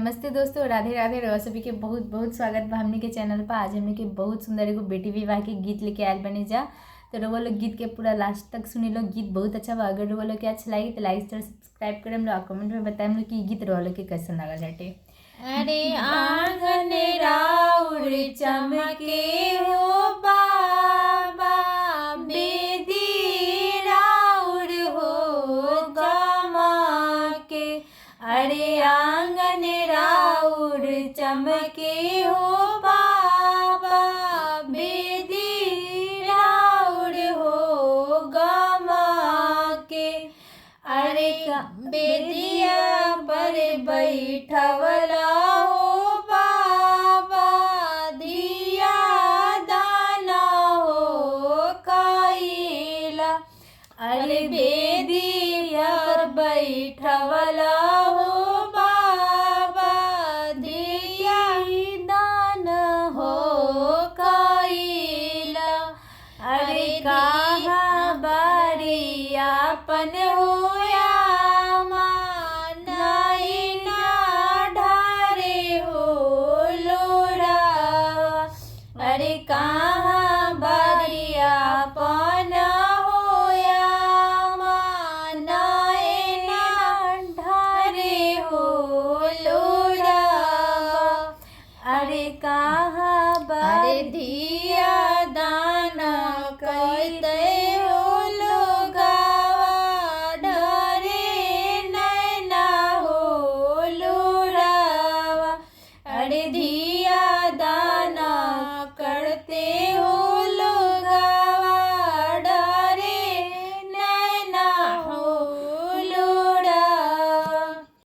नमस्ते दोस्तों, राधे राधे। रवा सभी के बहुत बहुत स्वागत बा हमने के चैनल पर। आज हमने के बहुत सुंदर एगो बेटी विवाह के गीत लेके आयल बने जा। तो रवा लोग गीत के पूरा लास्ट तक सुनी लो। गीत बहुत अच्छा बा। अगर रवा लोग के अच्छा लगी तो लाइक शेयर सब्सक्राइब करें लो, कमेंट में बताएं लो कि गीत रवा लोग के कैसन लगा जाटे। अरे आंगन राउर चमके हो बाबा, बेदी राउर हो गमा के। अरे आंगन राउर चमके हो बाबा, बेदी राउर हो गमा के। अरे बेदिया पर बैठवला हो बाबा, दिया दाना हो काइला। अरे बेदिया पर बैठवला हो बाबा, दिया दाना हो काइला। अरे कहाँ बारी आपन हो